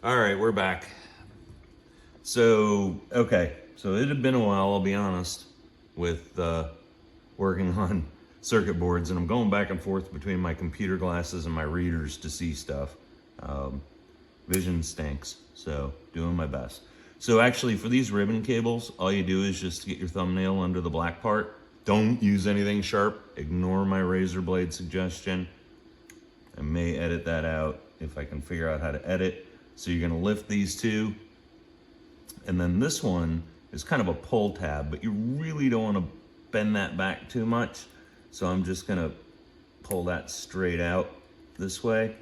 All right, we're back. So it had been a while, I'll be honest, with working on circuit boards, and I'm going back and forth between my computer glasses and my readers to see stuff. Vision stinks, so doing my best. So actually, for these ribbon cables, all you do is just get your thumbnail under the black part. Don't use anything sharp. Ignore my razor blade suggestion. I may edit that out if I can figure out how to edit. So you're gonna lift these two, and then this one is kind of a pull tab, but you really don't wanna bend that back too much. So I'm just gonna pull that straight out this way.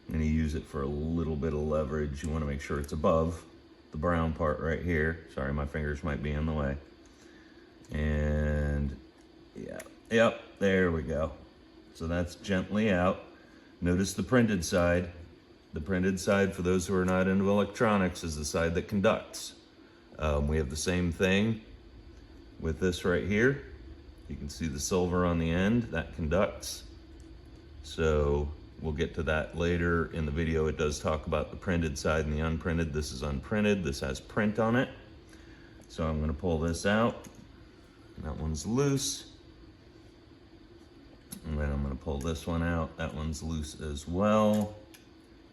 I'm gonna use it for a little bit of leverage. You wanna make sure it's above the brown part right here. Sorry, my fingers might be in the way. And yep, there we go. So that's gently out. Notice the printed side. The printed side, for those who are not into electronics, is the side that conducts. We have the same thing with this right here. You can see the silver on the end, that conducts. So we'll get to that later in the video. It does talk about the printed side and the unprinted. This is unprinted, this has print on it. So I'm gonna pull this out. That one's loose. And then I'm gonna pull this one out. That one's loose as well.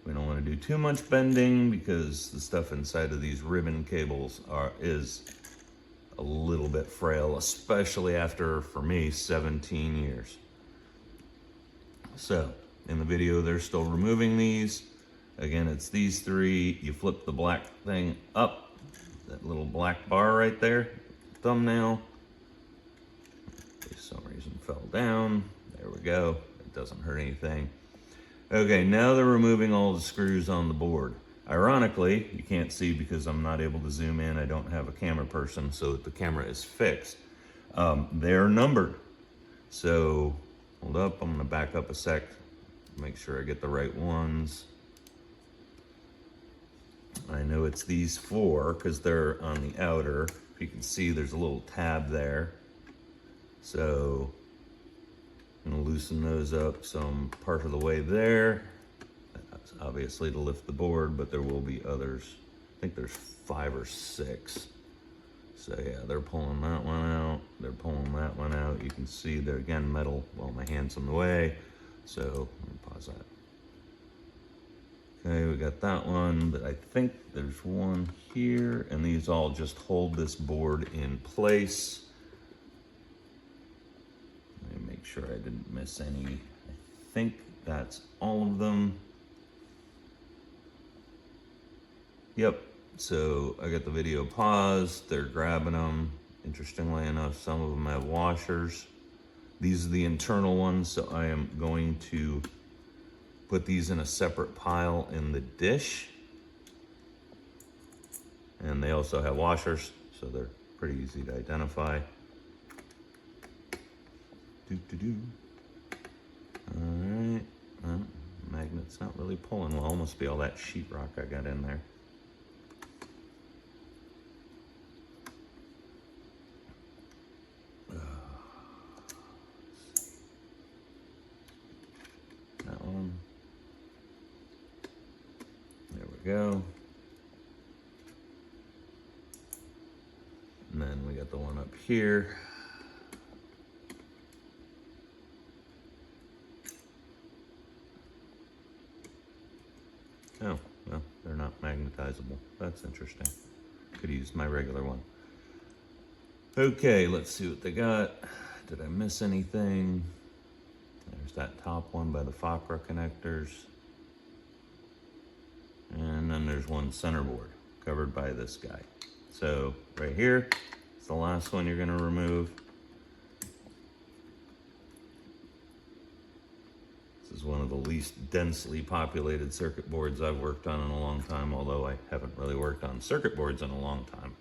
We don't want to do too much bending because the stuff inside of these ribbon cables is a little bit frail, especially after, for me, 17 years. So in the video, they're still removing these. Again, it's these three. You flip the black thing up, that little black bar right there, thumbnail. For some reason fell down. There we go. It doesn't hurt anything. Okay, now they're removing all the screws on the board. Ironically, you can't see because I'm not able to zoom in. I don't have a camera person so that the camera is fixed. They're numbered. So, hold up, I'm gonna back up a sec, make sure I get the right ones. I know it's these four because they're on the outer. If you can see, there's a little tab there. So, I'm gonna loosen those up some part of the way there. That's obviously to lift the board, but there will be others. I think there's 5 or 6. So yeah, they're pulling that one out. They're pulling that one out. You can see they're, again, metal. Well, my hand's in the way. So let me pause that. Okay, we got that one, but I think there's one here, and these all just hold this board in place. Make sure I didn't miss any. I think that's all of them. Yep, so I got the video paused. They're grabbing them. Interestingly enough, some of them have washers. These are the internal ones, so I am going to put these in a separate pile in the dish. And they also have washers, so they're pretty easy to identify. Alright, magnet's not really pulling well. Must be all that sheetrock I got in there. That one. There we go. And then we got the one up here. Oh, well, they're not magnetizable. That's interesting. Could use my regular one. Okay, let's see what they got. Did I miss anything? There's that top one by the Fakra connectors. And then there's one center board covered by this guy. So right here, it's the last one you're gonna remove. This is one of the least densely populated circuit boards I've worked on in a long time, although I haven't really worked on circuit boards in a long time.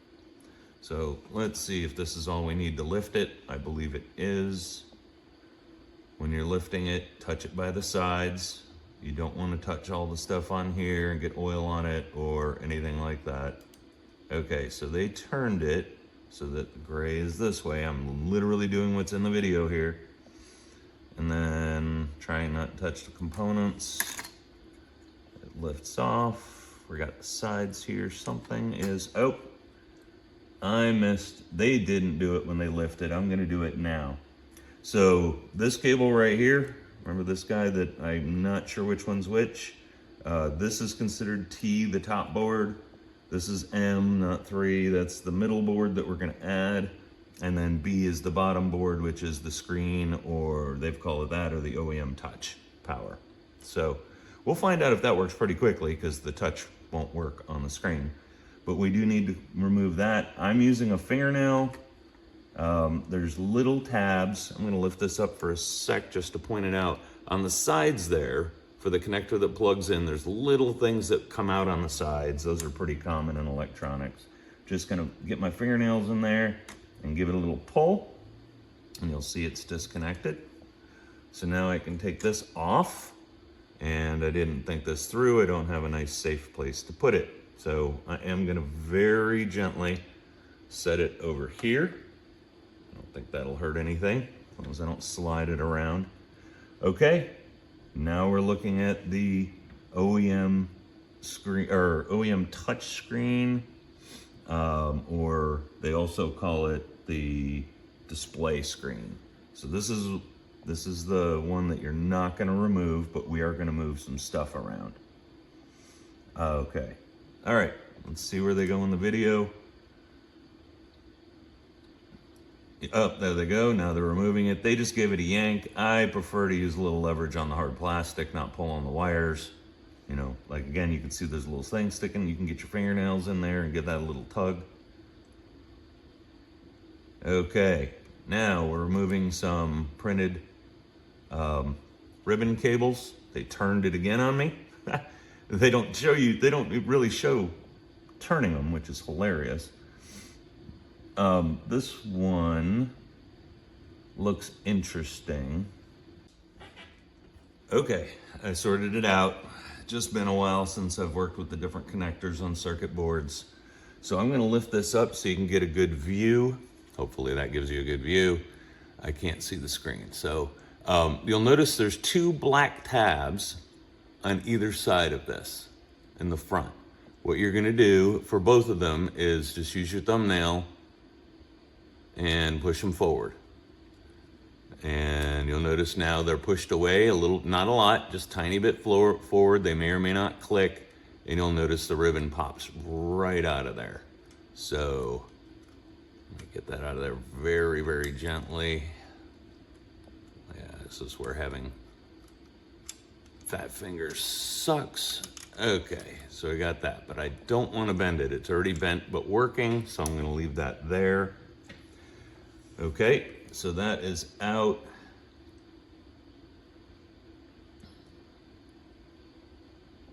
So let's see if this is all we need to lift it. I believe it is. When you're lifting it, touch it by the sides. You don't want to touch all the stuff on here and get oil on it or anything like that. Okay, so they turned it so that the gray is this way. I'm literally doing what's in the video here. And then trying not to touch the components. It lifts off. We got the sides here. Something is, oh, I missed. They didn't do it when they lifted. I'm gonna do it now. So this cable right here, remember this guy that I'm not sure which one's which? This is considered T, the top board. This is M, not 3. That's the middle board that we're gonna add. And then B is the bottom board, which is the screen, or they've called it that, or the OEM touch power. So we'll find out if that works pretty quickly, because the touch won't work on the screen. But we do need to remove that. I'm using a fingernail. There's little tabs. I'm gonna lift this up for a sec just to point it out. On the sides there, for the connector that plugs in, there's little things that come out on the sides. Those are pretty common in electronics. Just gonna get my fingernails in there and give it a little pull, and you'll see it's disconnected. So now I can take this off, and I didn't think this through. I don't have a nice safe place to put it. So I am gonna very gently set it over here. I don't think that'll hurt anything, as long as I don't slide it around. Okay, now we're looking at the OEM screen, or OEM touch screen, or they also call it the display screen. So this is the one that you're not gonna remove, but we are gonna move some stuff around. Okay, all right, let's see where they go in the video. Oh, there they go. Now they're removing it. They just gave it a yank. I prefer to use a little leverage on the hard plastic, not pull on the wires. You know, like again, you can see there's a little thing sticking. You can get your fingernails in there and give that a little tug. Okay, now we're removing some printed ribbon cables. They turned it again on me. They don't really show turning them, which is hilarious. This one looks interesting. Okay, I sorted it out. Just been a while since I've worked with the different connectors on circuit boards. So I'm gonna lift this up so you can get a good view. Hopefully that gives you a good view. I can't see the screen. So you'll notice there's 2 black tabs on either side of this in the front. What you're gonna do for both of them is just use your thumbnail and push them forward. And you'll notice now they're pushed away a little, not a lot, just tiny bit forward. They may or may not click, and you'll notice the ribbon pops right out of there. So let me get that out of there very, very gently. Yeah, this is where having fat fingers sucks. Okay, so we got that, but I don't want to bend it. It's already bent but working, so I'm gonna leave that there. Okay, so that is out.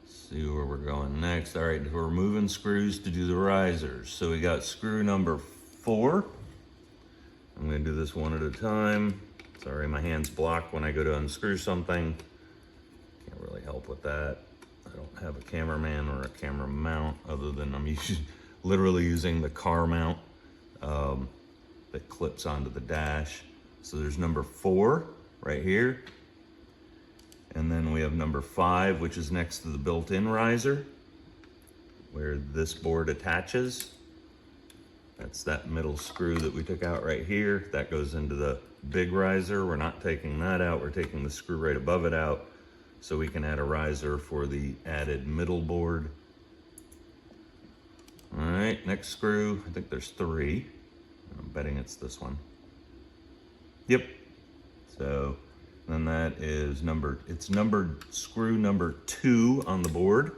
Let's see where we're going next. All right, we're removing screws to do the risers. So we got screw number 4. I'm gonna do this one at a time. Sorry, my hand's blocked when I go to unscrew something. Can't really help with that. I don't have a cameraman or a camera mount other than I'm literally using the car mount that clips onto the dash. So there's number 4 right here. And then we have number 5, which is next to the built-in riser, where this board attaches. That's that middle screw that we took out right here. That goes into the big riser. We're not taking that out. We're taking the screw right above it out so we can add a riser for the added middle board. All right, next screw. I think there's 3. I'm betting it's this one. Yep. So then that is it's numbered screw number 2 on the board.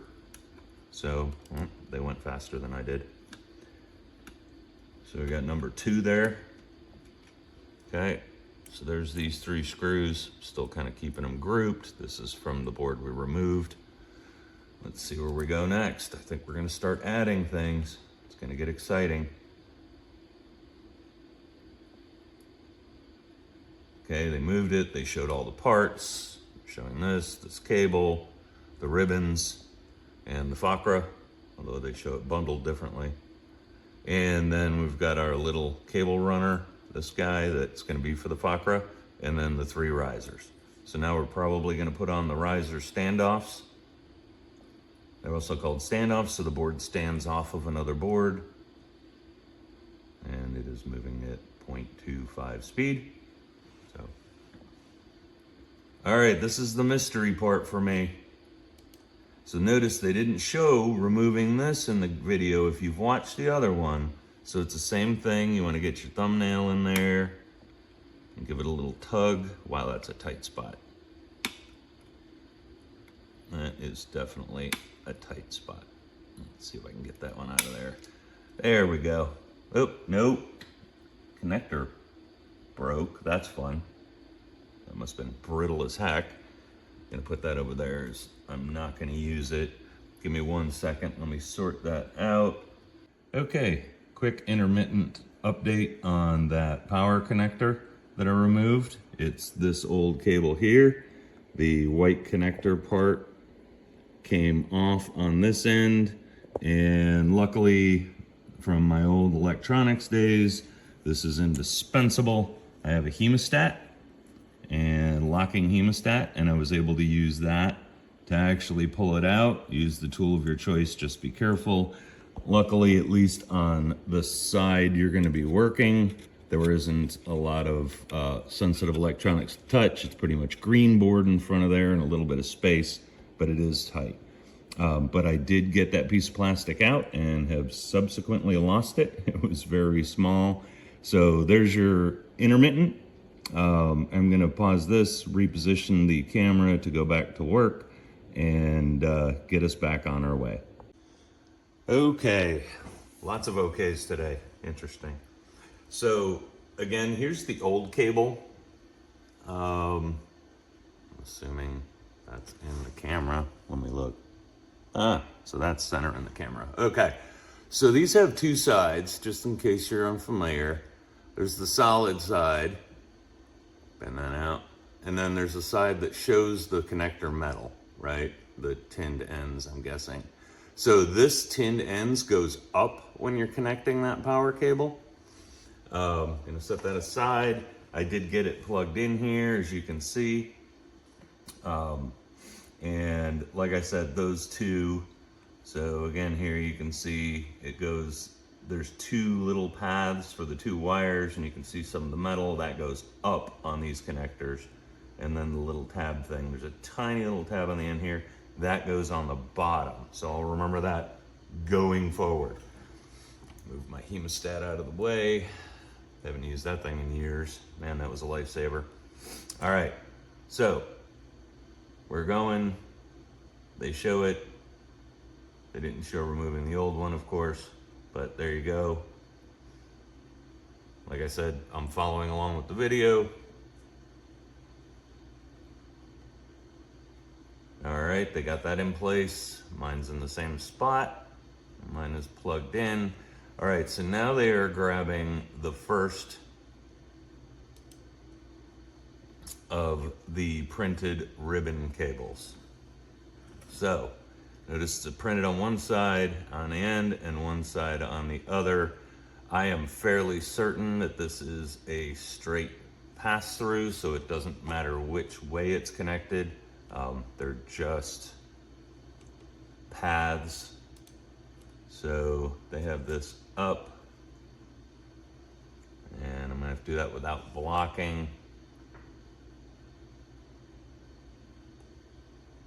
So they went faster than I did. So we got number 2 there. Okay, so there's these 3 screws, still kind of keeping them grouped. This is from the board we removed. Let's see where we go next. I think we're gonna start adding things. It's gonna get exciting. Okay, they moved it, they showed all the parts, showing this cable, the ribbons, and the Fakra, although they show it bundled differently. And then we've got our little cable runner, this guy that's gonna be for the Fakra, and then the 3 risers. So now we're probably gonna put on the riser standoffs. They're also called standoffs, so the board stands off of another board. And it is moving at 0.25 speed. So, all right, this is the mystery part for me. So notice they didn't show removing this in the video if you've watched the other one. So it's the same thing. You want to get your thumbnail in there and give it a little tug. Wow, that's a tight spot. That is definitely a tight spot. Let's see if I can get that one out of there. There we go. Oh, no. Connector broke. That's fun. That must have been brittle as heck. Gonna put that over there. I'm not gonna use it. Give me 1 second. Let me sort that out. Okay, quick intermittent update on that power connector that I removed. It's this old cable here. The white connector part came off on this end, and luckily from my old electronics days, this is indispensable. I have a hemostat and locking hemostat, and I was able to use that to actually pull it out. Use the tool of your choice, just be careful. Luckily, at least on the side you're going to be working, there isn't a lot of sensitive electronics to touch. It's pretty much green board in front of there and a little bit of space, but it is tight. But I did get that piece of plastic out and have subsequently lost it. It was very small. So there's your intermittent. I'm gonna pause this, reposition the camera to go back to work, and get us back on our way. Okay, lots of okays today. Interesting. So again, here's the old cable. Assuming that's in the camera. Let me look. So that's center in the camera. Okay, so these have two sides, just in case you're unfamiliar. There's the solid side, bend that out, and then there's a side that shows the connector metal, right? The tinned ends, I'm guessing. So this tinned ends goes up when you're connecting that power cable. I'm gonna set that aside. I did get it plugged in here, as you can see. And like I said, those two, so again, here you can see it goes, there's two little paths for the two wires, and you can see some of the metal that goes up on these connectors. And then the little tab thing, there's a tiny little tab on the end here, that goes on the bottom. So I'll remember that going forward. Move my hemostat out of the way. Haven't used that thing in years. Man, that was a lifesaver. All right, so we're going, they show it. They didn't show removing the old one, of course, but there you go. Like I said, I'm following along with the video. All right, they got that in place. Mine's in the same spot. Mine is plugged in. All right, so now they are grabbing the first of the printed ribbon cables. So notice it's printed on one side on the end and one side on the other. I am fairly certain that this is a straight pass through, so it doesn't matter which way it's connected. They're just paths. So they have this up, and I'm gonna have to do that without blocking.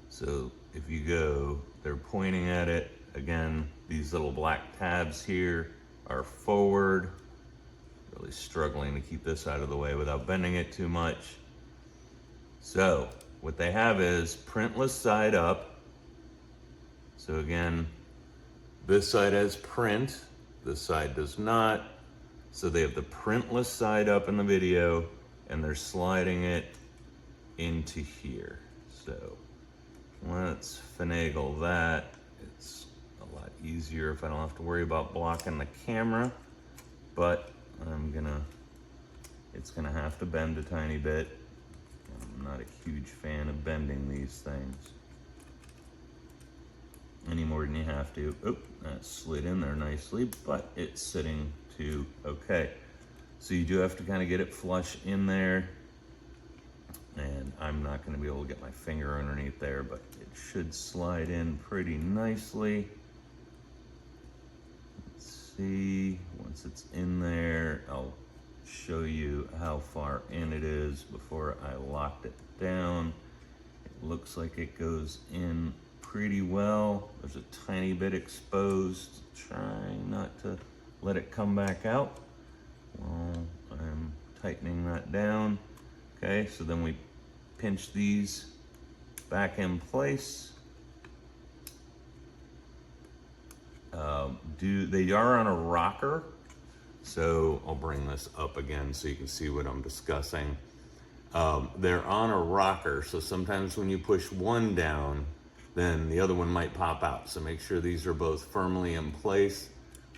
So if you go, they're pointing at it. Again, these little black tabs here are forward. Really struggling to keep this out of the way without bending it too much. So what they have is printless side up. So again, this side has print, this side does not. So they have the printless side up in the video, and they're sliding it into here. So let's finagle that. It's a lot easier if I don't have to worry about blocking the camera, but it's gonna have to bend a tiny bit. I'm not a huge fan of bending these things any more than you have to. Oop, that slid in there nicely, but it's sitting to okay. So you do have to kind of get it flush in there. and I'm not going to be able to get my finger underneath there, but it should slide in pretty nicely. Let's see, once it's in there, I'll show you how far in it is before I locked it down. It looks like it goes in pretty well. There's a tiny bit exposed. Trying not to let it come back out while I'm tightening that down. Okay, so then we pinch these back in place. They are on a rocker, so I'll bring this up again so you can see what I'm discussing. They're on a rocker, so sometimes when you push one down, then the other one might pop out. So make sure these are both firmly in place.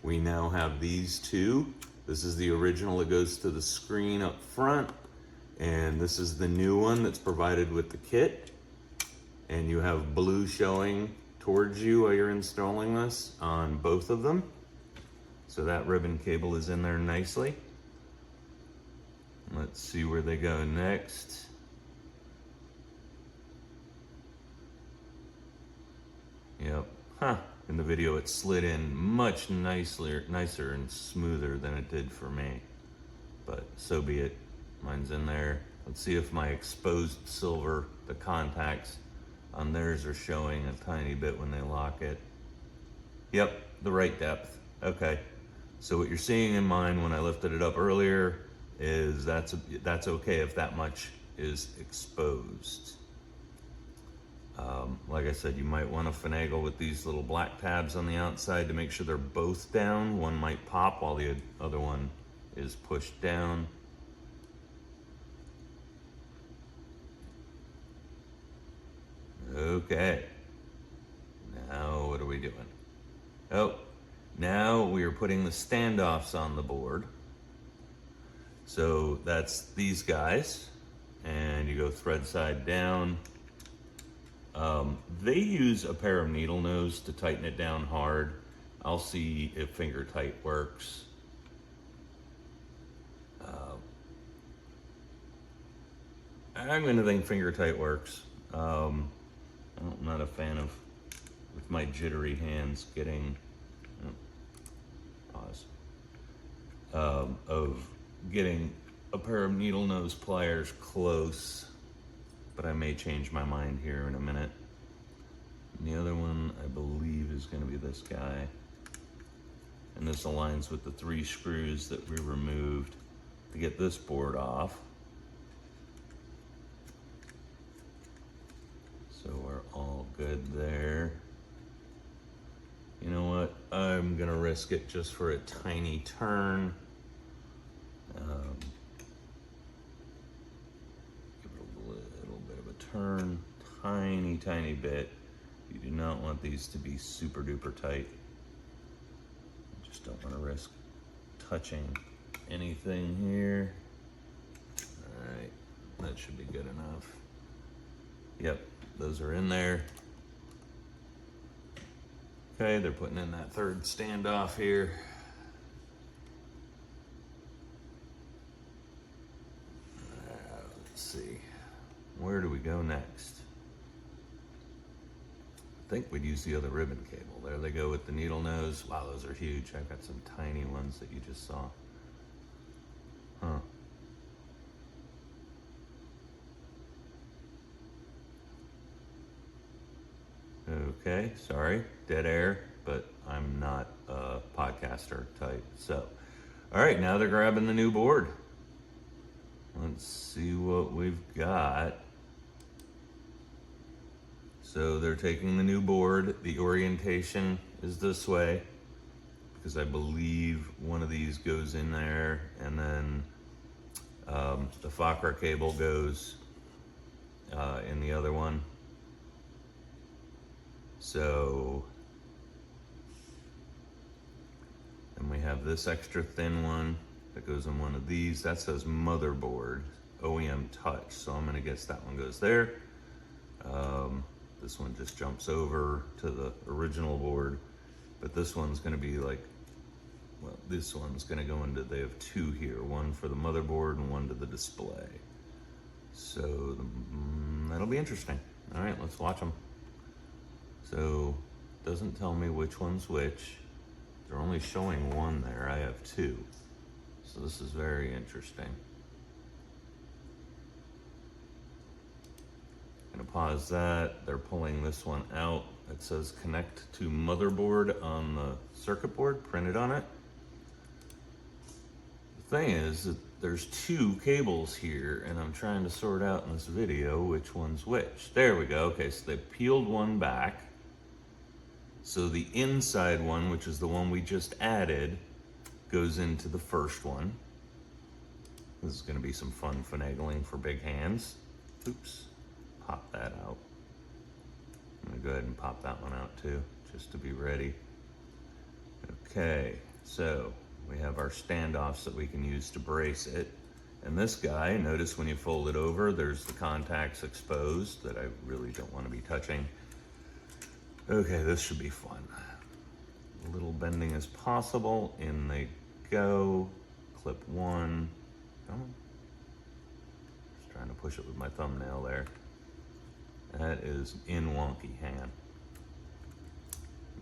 We now have these two. This is the original that goes to the screen up front, and this is the new one that's provided with the kit. And you have blue showing towards you while you're installing this on both of them. So that ribbon cable is in there nicely. Let's see where they go next. Yep, in the video it slid in much nicer and smoother than it did for me. But so be it, mine's in there. Let's see if my exposed silver, the contacts on theirs are showing a tiny bit when they lock it. Yep, the right depth, okay. So what you're seeing in mine when I lifted it up earlier is that's okay if that much is exposed. Like I said, you might want to finagle with these little black tabs on the outside to make sure they're both down. One might pop while the other one is pushed down. Okay, now what are we doing? Oh, now we are putting the standoffs on the board. So that's these guys, and you go thread side down. They use a pair of needle nose to tighten it down hard. I'll see if finger tight works. I'm gonna think finger tight works. I'm not a fan of, with my jittery hands, getting, of getting a pair of needle nose pliers close, but I may change my mind here in a minute. And the other one, I believe, is going to be this guy. And this aligns with the 3 screws that we removed to get this board off. So we're all good there. You know what? I'm going to risk it just for a tiny turn. Give it a little bit of a turn, tiny bit. You do not want these to be super duper tight. You just don't want to risk touching anything here. All right, that should be good enough. Yep, those are in there. Okay, they're putting in that third standoff here. Let's see, where do we go next? I think we'd use the other ribbon cable. There they go with the needle nose. Wow, those are huge. I've got some tiny ones that you just saw. Okay, sorry, dead air, but I'm not a podcaster type. So, all right, now they're grabbing the new board. Let's see what we've got. So they're taking the new board. The orientation is this way, because I believe one of these goes in there, and then the Fakra cable goes in the other one. So, and we have this extra thin one that goes in one of these. That says motherboard, OEM touch. So I'm gonna guess that one goes there. This one just jumps over to the original board, but this one's gonna be like, well, this one's gonna go into, they have 2 here, one for the motherboard and one to the display. So that'll be interesting. All right, let's watch them. So doesn't tell me which one's which. They're only showing one there. I have two. So this is very interesting. Gonna pause that. They're pulling this one out. It says connect to motherboard on the circuit board printed on it. The thing is that there's two cables here, and I'm trying to sort out in this video which one's which. There we go. Okay, so they peeled one back. So the inside one, which is the one we just added, goes into the first one. This is gonna be some fun finagling for big hands. Oops, pop that out. I'm gonna go ahead and pop that one out too, just to be ready. Okay, so we have our standoffs that we can use to brace it. And this guy, notice when you fold it over, there's the contacts exposed that I really don't want to be touching. Okay, this should be fun. A little bending as possible. In they go. Clip one. Come on. Just trying to push it with my thumbnail there. That is in wonky hand.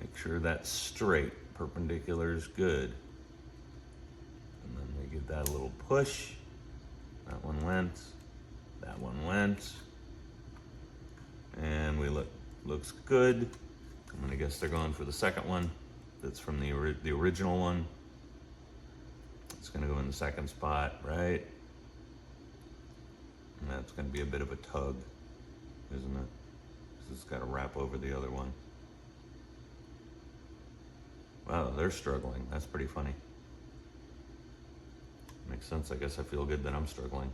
Make sure that's straight. Perpendicular is good. And then we give that a little push. That one went. That one went. And we looks good. I'm gonna guess they're going for the second one. That's from the original one. It's gonna go in the second spot, right? And that's gonna be a bit of a tug, isn't it? Because it's gotta wrap over the other one. Wow, they're struggling. That's pretty funny. Makes sense. I guess I feel good that I'm struggling.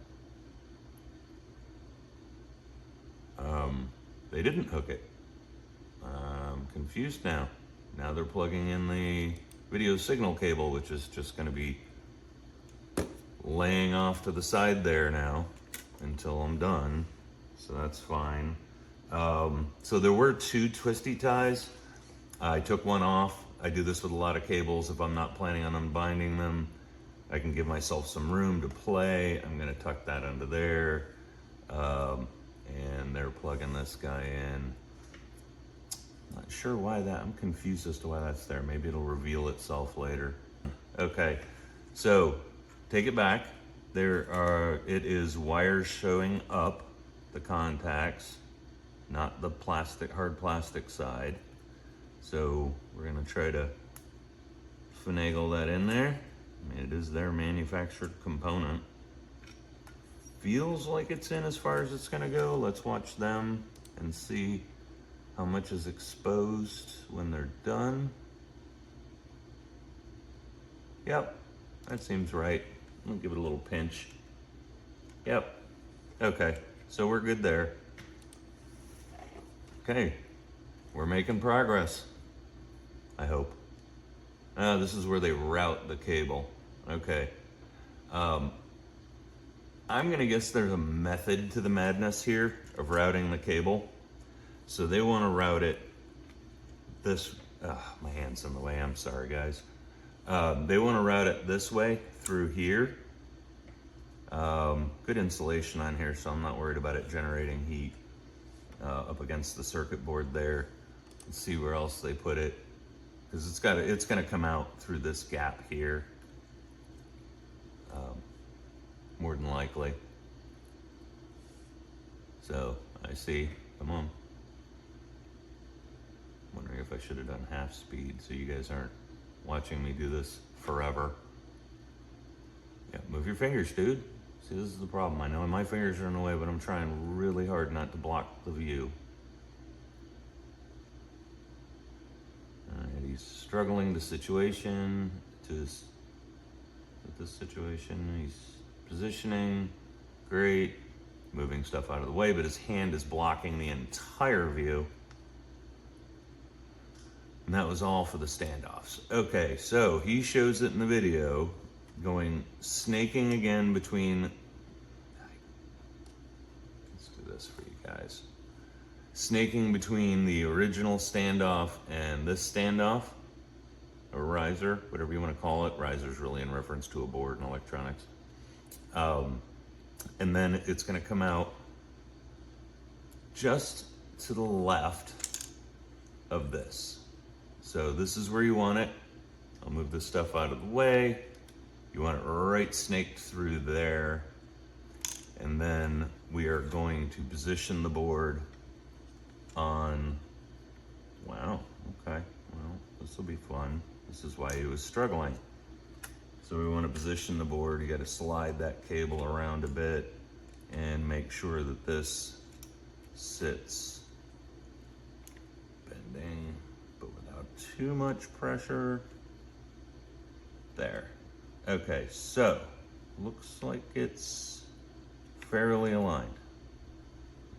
They didn't hook it. I'm confused now. Now they're plugging in the video signal cable, which is just going to be laying off to the side there now until I'm done. So that's fine. So there were two twisty ties. I took one off. I do this with a lot of cables. If I'm not planning on unbinding them, I can give myself some room to play. I'm gonna tuck that under there. And they're plugging this guy in. Not sure why that, I'm confused as to why that's there. Maybe it'll reveal itself later. Okay, so take it back. It is wires showing up, the contacts, not the hard plastic side. So we're gonna try to finagle that in there. I mean, it is their manufactured component. Feels like it's in as far as it's gonna go. Let's watch them and see how much is exposed when they're done. Yep, that seems right. I'll give it a little pinch. Yep, okay, so we're good there. Okay, we're making progress, I hope. This is where they route the cable. Okay. I'm gonna guess there's a method to the madness here of routing the cable. So they wanna route it this, my hand's in the way, I'm sorry guys. They wanna route it this way through here. Good insulation on here, so I'm not worried about it generating heat up against the circuit board there. Let's see where else they put it. Because it's gonna come out through this gap here, more than likely. So I see, come on. Wondering if I should have done half speed so you guys aren't watching me do this forever. Yeah, move your fingers, dude. See, this is the problem. I know my fingers are in the way, but I'm trying really hard not to block the view. Alright, he's struggling with this situation. He's positioning, great. Moving stuff out of the way, but his hand is blocking the entire view. And that was all for the standoffs. Okay, so he shows it in the video, snaking again between, let's do this for you guys. Snaking between the original standoff and this standoff, or riser, whatever you want to call it. Riser's really in reference to a board in electronics. And then it's gonna come out just to the left of this. So this is where you want it. I'll move this stuff out of the way. You want it right snaked through there. And then we are going to position the board on, wow, okay, well, this will be fun. This is why he was struggling. So we want to position the board. You got to slide that cable around a bit and make sure that this sits bending, but without too much pressure. There. Okay, so looks like it's fairly aligned.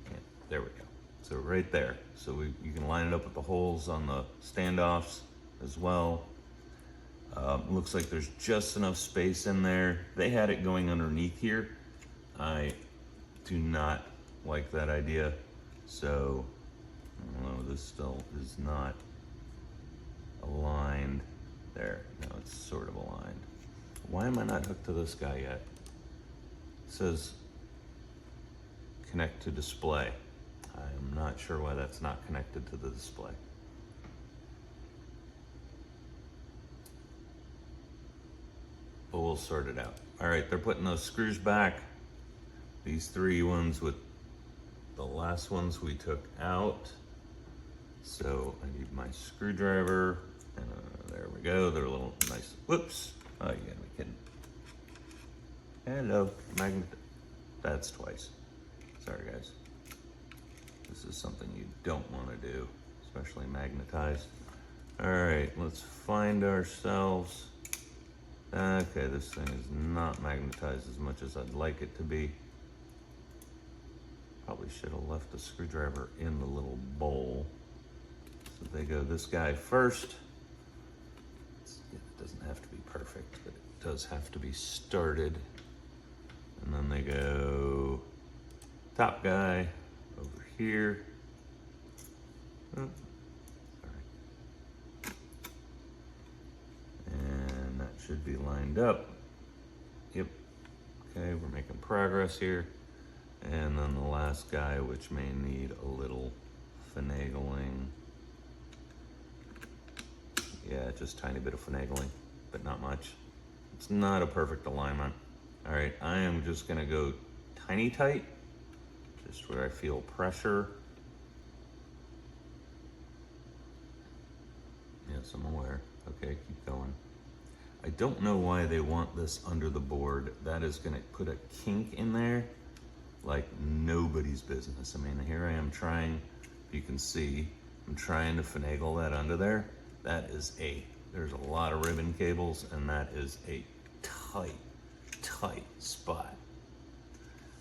Yeah, there we go. So right there. So you can line it up with the holes on the standoffs as well. Looks like there's just enough space in there. They had it going underneath here. I do not like that idea. So, I don't know, this still is not aligned. There, no, it's sort of aligned. Why am I not hooked to this guy yet? It says connect to display. I'm not sure why that's not connected to the display. But we'll sort it out. All right, they're putting those screws back. These three ones with the last ones we took out. So I need my screwdriver, and there we go. They're a little nice. Whoops. Oh, you gotta be kidding. Hello, magnet. That's twice. Sorry, guys. This is something you don't want to do, especially magnetized. All right, let's find ourselves. Okay, this thing is not magnetized as much as I'd like it to be. Probably should have left the screwdriver in the little bowl. So they go this guy first. It doesn't have to be perfect, but it does have to be started. And then they go top guy over here. Oh, sorry. And that should be lined up. Yep. Okay, we're making progress here. And then the last guy, which may need a little finagling. Yeah, just a tiny bit of finagling, but not much. It's not a perfect alignment. All right, I am just gonna go tiny tight, just where I feel pressure. Yes, I'm aware. Okay, keep going. I don't know why they want this under the board. That is gonna put a kink in there like nobody's business. I mean, here I am trying, you can see, I'm trying to finagle that under there. That is there's a lot of ribbon cables, and that is a tight spot.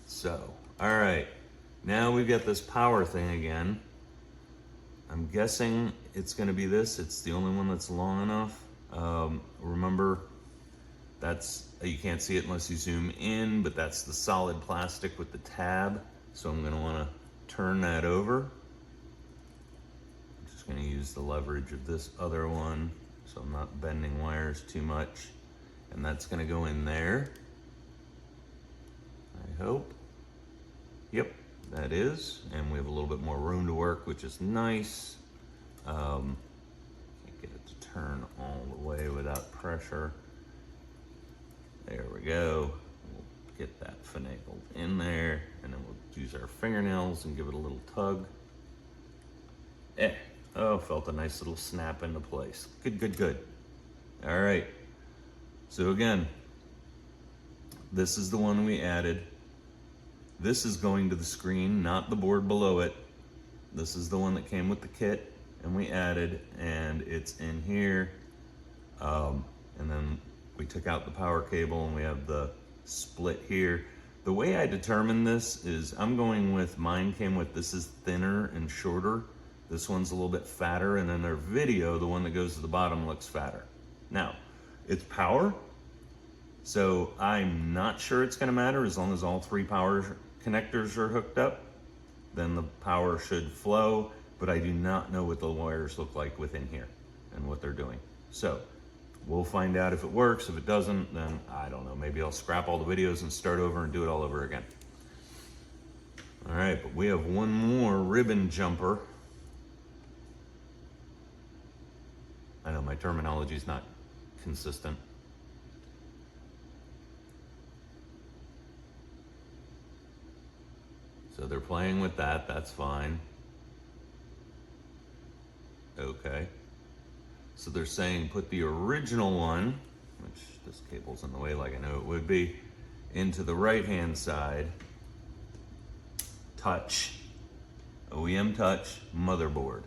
So, all right, now we've got this power thing again. I'm guessing it's gonna be this. It's the only one that's long enough. Remember, you can't see it unless you zoom in, but that's the solid plastic with the tab. So I'm gonna wanna turn that over. I'm just gonna use the leverage of this other one so I'm not bending wires too much. And that's gonna go in there, I hope. Yep, that is. And we have a little bit more room to work, which is nice. Can't get it to turn all the way without pressure. There we go. We'll get that finagled in there, and then we'll use our fingernails and give it a little tug. Oh, felt a nice little snap into place. Good. All right. So again, this is the one we added. This is going to the screen, not the board below it. This is the one that came with the kit and we added, and it's in here. And then we took out the power cable and we have the split here. The way I determined this is I'm going with, mine came with, this is thinner and shorter. This one's a little bit fatter, and then their video, the one that goes to the bottom, looks fatter. Now, it's power, so I'm not sure it's gonna matter as long as all three power connectors are hooked up, then the power should flow, but I do not know what the wires look like within here and what they're doing. So we'll find out if it works. If it doesn't, then I don't know. Maybe I'll scrap all the videos and start over and do it all over again. All right, but we have one more ribbon jumper. I know my terminology is not consistent. So they're playing with that, that's fine. Okay. So they're saying put the original one, which this cable's in the way like I know it would be, into the right-hand side. Touch, OEM touch, motherboard.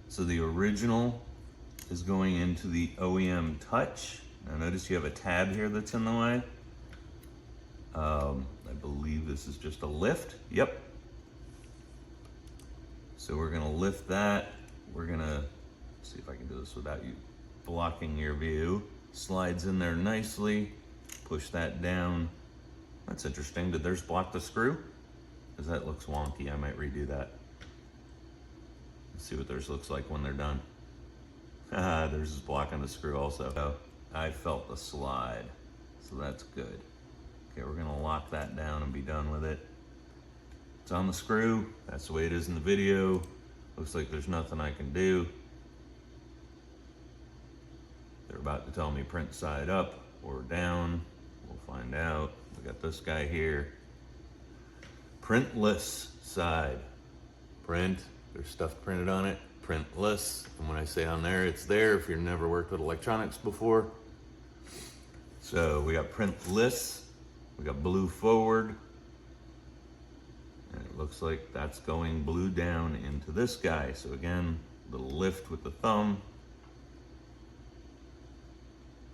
So the original is going into the OEM touch. Now notice you have a tab here that's in the way. I believe this is just a lift. Yep. So we're gonna lift that. We're gonna see if I can do this without you blocking your view. Slides in there nicely. Push that down. That's interesting. Did theirs block the screw? Because that looks wonky. I might redo that. Let's see what theirs looks like when they're done. Theirs is blocking the screw also. So I felt the slide, so that's good. Okay, we're gonna lock that down and be done with it. It's on the screw. That's the way it is in the video. Looks like there's nothing I can do. They're about to tell me print side up or down. We'll find out. We got this guy here. Printless side. Print. There's stuff printed on it. Printless. And when I say on there, it's there if you've never worked with electronics before. So we got printless. We got blue forward. And it looks like that's going blue down into this guy. So again, little lift with the thumb.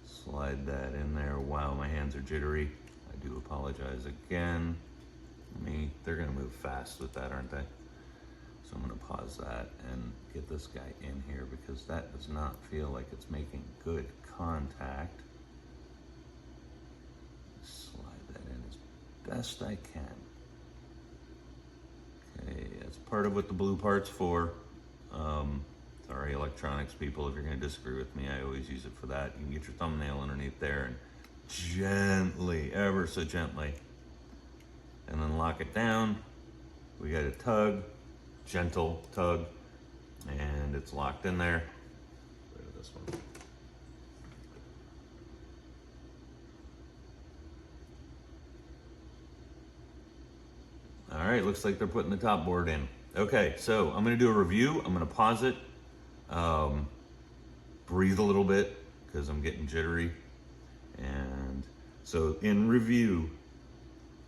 Slide that in there. Wow, my hands are jittery. I do apologize again. They're gonna move fast with that, aren't they? So I'm gonna pause that and get this guy in here because that does not feel like it's making good contact. Slide that in as best I can. Okay, that's part of what the blue part's for. Sorry, electronics people, if you're gonna disagree with me, I always use it for that. You can get your thumbnail underneath there and gently, ever so gently, and then lock it down. We got a tug, gentle tug, and it's locked in there. Rid of this one. All right, looks like they're putting the top board in. Okay, so I'm gonna do a review. I'm gonna pause it, breathe a little bit because I'm getting jittery. And so in review,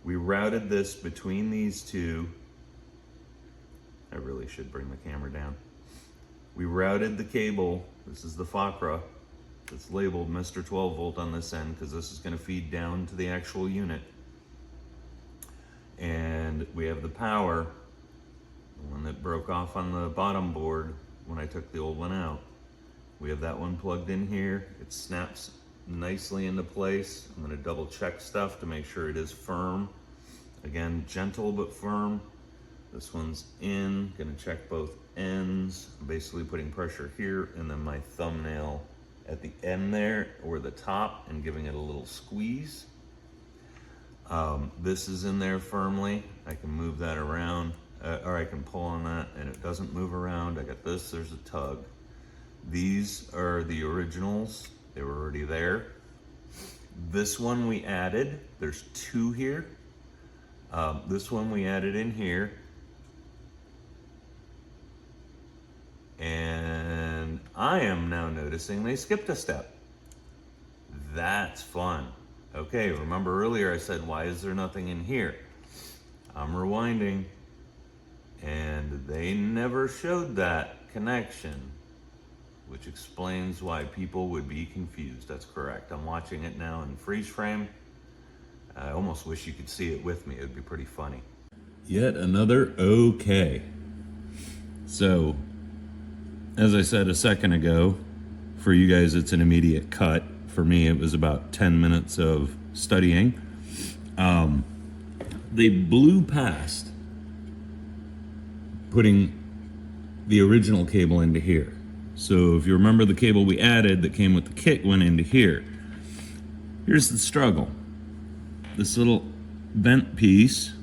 we routed this between these two. I really should bring the camera down. We routed the cable. This is the FACRA. It's labeled Mr. 12 volt on this end because this is going to feed down to the actual unit. And we have the power, the one that broke off on the bottom board when I took the old one out. We have that one plugged in here. It snaps nicely into place. I'm going to double check stuff to make sure it is firm. Again, gentle but firm. This one's in. Going to check both ends. I'm basically putting pressure here and then my thumbnail at the end there or the top and giving it a little squeeze. This is in there firmly. I can move that around or I can pull on that and it doesn't move around. I got this, there's a tug. These are the originals. They were already there. This one we added. There's two here. This one we added in here. And I am now noticing they skipped a step. That's fun. Okay, remember earlier I said, why is there nothing in here? I'm rewinding. And they never showed that connection, which explains why people would be confused. That's correct. I'm watching it now in freeze frame. I almost wish you could see it with me. It would be pretty funny. Yet another okay. So, as I said a second ago, for you guys it's an immediate cut. For me it was about 10 minutes of studying. They blew past putting the original cable into here. So if you remember, the cable we added that came with the kit went into here. Here's the struggle. This little bent piece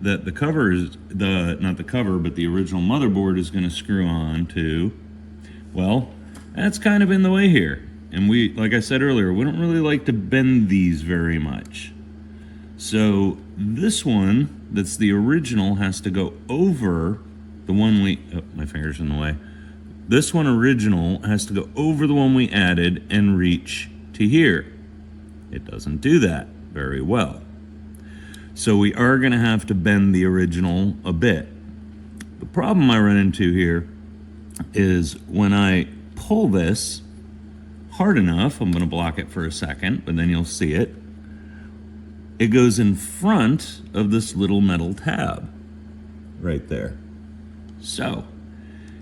that the cover is, not the cover, but the original motherboard is going to screw on to, well, that's kind of in the way here. And we, like I said earlier, we don't really like to bend these very much. So this one, that's the original, has to go over the one we, oh, my finger's in the way. This one original has to go over the one we added and reach to here. It doesn't do that very well. So we are going to have to bend the original a bit. The problem I run into here is when I pull this hard enough, I'm going to block it for a second, but then you'll see it. It goes in front of this little metal tab right there. So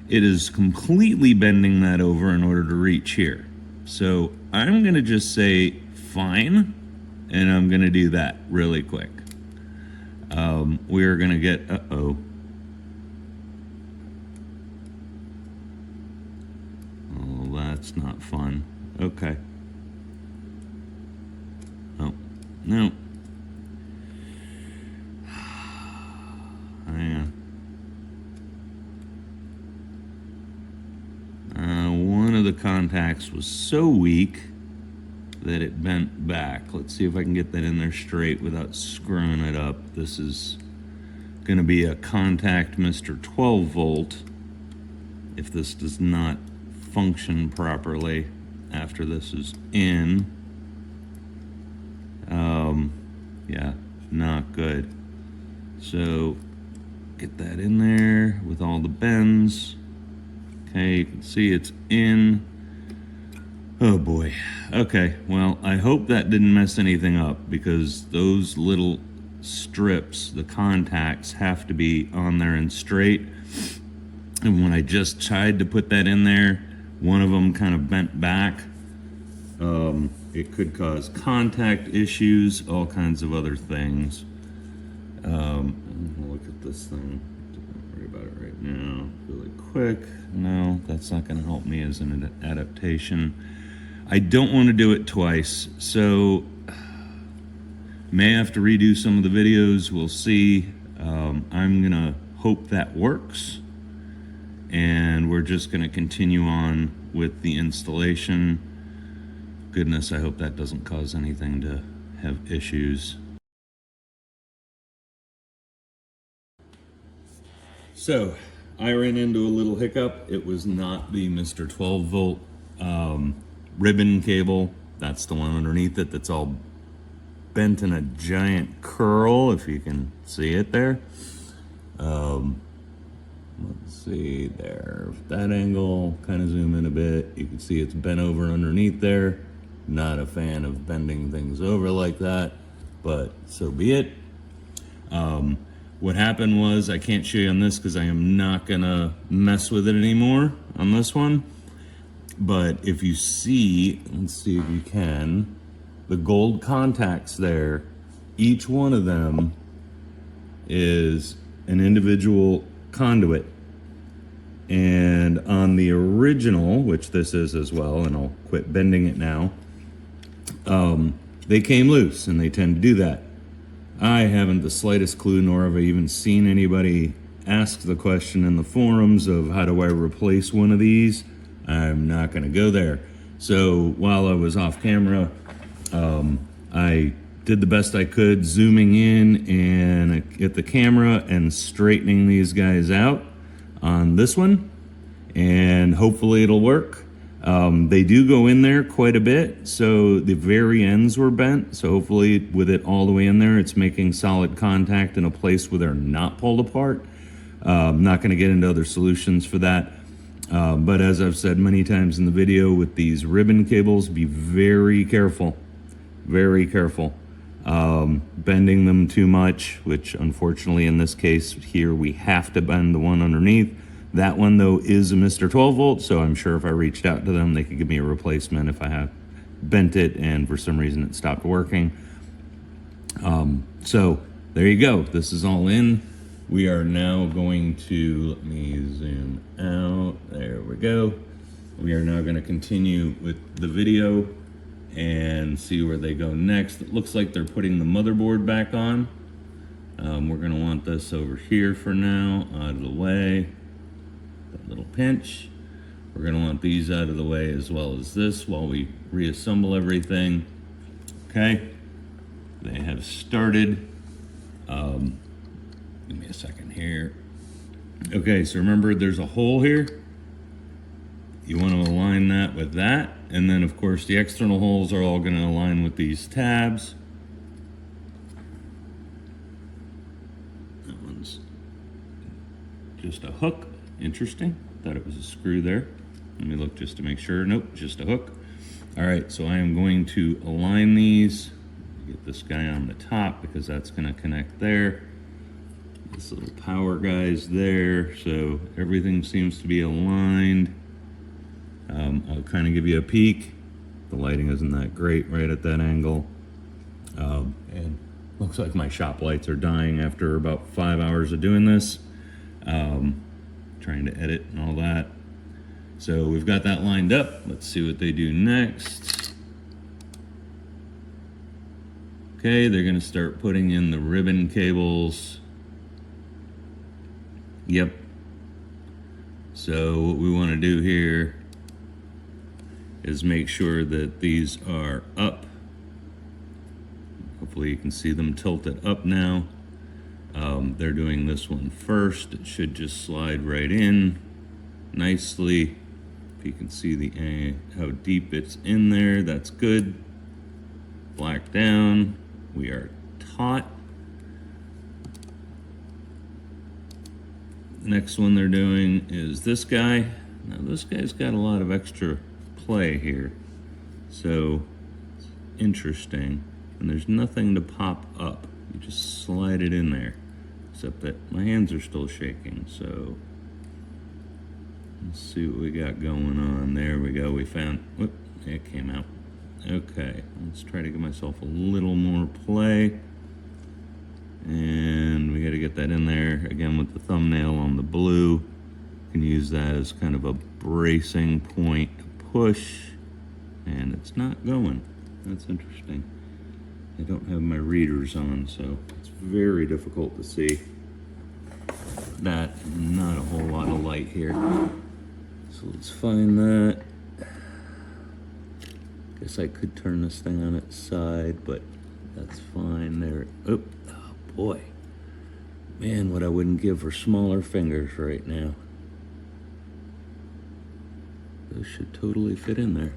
it is completely bending that over in order to reach here. So I'm going to just say fine, and I'm going to do that really quick. We're going to get, oh, that's not fun. Okay. Oh, no. Hang on. One of the contacts was so weak that it bent back. Let's see if I can get that in there straight without screwing it up. This is going to be a contact Mr. 12 volt if this does not function properly after this is in. Yeah, not good. So get that in there with all the bends. Okay, you can see it's in. Oh boy. Okay, well, I hope that didn't mess anything up, because those little strips, the contacts, have to be on there and straight. And when I just tried to put that in there, one of them kind of bent back. It could cause contact issues, all kinds of other things. Look at this thing. Don't worry about it right now. Really quick. No, that's not going to help me as an adaptation. I don't want to do it twice, so may have to redo some of the videos. We'll see. I'm going to hope that works, and we're just going to continue on with the installation. Goodness, I hope that doesn't cause anything to have issues. So I ran into a little hiccup. It was not the Mr. 12 volt ribbon cable. That's the one underneath it that's all bent in a giant curl, if you can see it there. Let's see there. That angle, kind of zoom in a bit. You can see it's bent over underneath there. Not a fan of bending things over like that, but so be it. What happened was, I can't show you on this because I am not gonna mess with it anymore on this one. But if you see, let's see if you can, the gold contacts there, each one of them is an individual conduit. And on the original, which this is as well, and I'll quit bending it now, they came loose, and they tend to do that. I haven't the slightest clue, nor have I even seen anybody ask the question in the forums of how do I replace one of these. I'm not going to go there. So while I was off camera, I did the best I could zooming in and at the camera and straightening these guys out on this one, and hopefully it'll work. They do go in there quite a bit, so the very ends were bent, so hopefully with it all the way in there, it's making solid contact in a place where they're not pulled apart. I'm not going to get into other solutions for that, but as I've said many times in the video, with these ribbon cables, be very careful, very careful. Bending them too much, which unfortunately in this case here we have to bend the one underneath. That one though is a Mr. 12 volt, so I'm sure if I reached out to them they could give me a replacement if I have bent it and for some reason it stopped working. So there you go, this is all in. We are now going to, let me zoom out, there we go. We are now going to continue with the video and see where they go next. It looks like they're putting the motherboard back on. We're going to want this over here for now, out of the way. That little pinch. We're going to want these out of the way as well as this while we reassemble everything. Okay, they have started. Give me a second here. Okay, so remember there's a hole here. You want to align that with that. And then of course the external holes are all going to align with these tabs. That one's just a hook. Interesting. Thought it was a screw there. Let me look just to make sure. Nope, just a hook. All right, so I am going to align these. Get this guy on the top because that's going to connect there. This little power guy's there, so everything seems to be aligned. I'll kind of give you a peek. The lighting isn't that great right at that angle. And looks like my shop lights are dying after about 5 hours of doing this. Trying to edit and all that. So we've got that lined up. Let's see what they do next. Okay, they're gonna start putting in the ribbon cables. Yep. So what we want to do here is make sure that these are up. Hopefully you can see them tilted up now. They're doing this one first. It should just slide right in nicely. If you can see how deep it's in there, that's good. Black down. We are taut. Next one they're doing is this guy. Now this guy's got a lot of extra play here, so it's interesting. And there's nothing to pop up. You just slide it in there, except that my hands are still shaking. So let's see what we got going on. There we go. We found. Whoop! It came out. Okay. Let's try to give myself a little more play. And we got to get that in there again with the thumbnail on the blue. You can use that as kind of a bracing point to push, and it's not going. That's interesting. I don't have my readers on, so it's very difficult to see that. Not a whole lot of light here. So let's find that. Guess I could turn this thing on its side, but that's fine there. Oh boy. Man, what I wouldn't give for smaller fingers right now. Those should totally fit in there.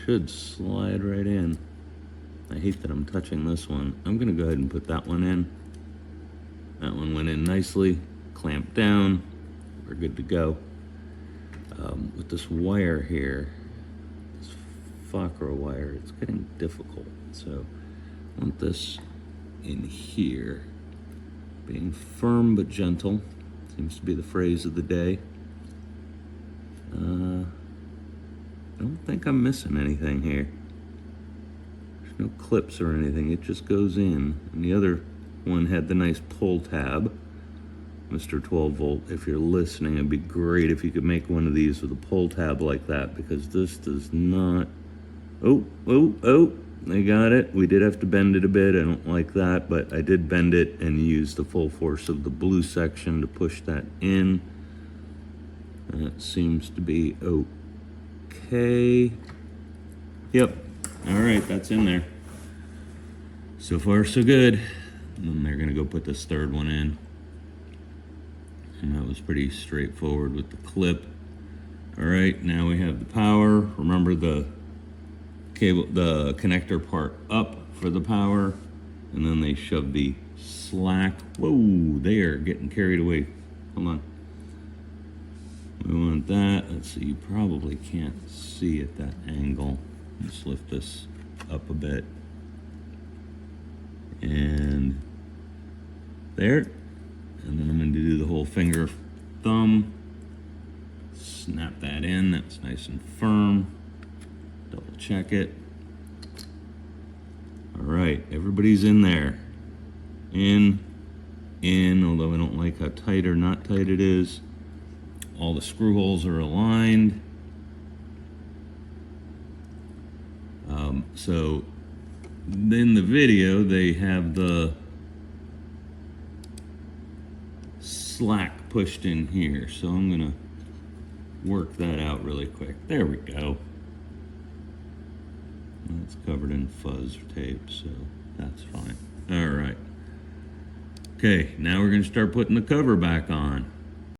Should slide right in. I hate that I'm touching this one. I'm gonna go ahead and put that one in. That one went in nicely, clamped down. We're good to go. With this wire here, this Fokker wire, it's getting difficult. So I want this in here. Being firm but gentle seems to be the phrase of the day. I don't think I'm missing anything here. There's no clips or anything, it just goes in. And the other one had the nice pull tab. Mr. 12 volt, if you're listening, it'd be great if you could make one of these with a pull tab like that, because this does not. Oh, they got it. We did have to bend it a bit. I don't like that, but I did bend it and use the full force of the blue section to push that in. That seems to be okay. Yep. All right, that's in there. So far, so good. And then they're gonna go put this third one in. And that was pretty straightforward with the clip. All right, now we have the power. Remember the cable, the connector part up for the power, and then they shove the slack. Whoa, they are getting carried away. Hold on. We want that. Let's see, you probably can't see at that angle. Let's lift this up a bit. And there. And then I'm going to do the whole finger thumb. Snap that in. That's nice and firm. Double check it. All right, everybody's in there. In, although I don't like how tight or not tight it is. all the screw holes are aligned. So in the video, they have the slack pushed in here. So I'm gonna work that out really quick. There we go. It's covered in fuzz tape, so that's fine. All right. Okay, now we're gonna start putting the cover back on.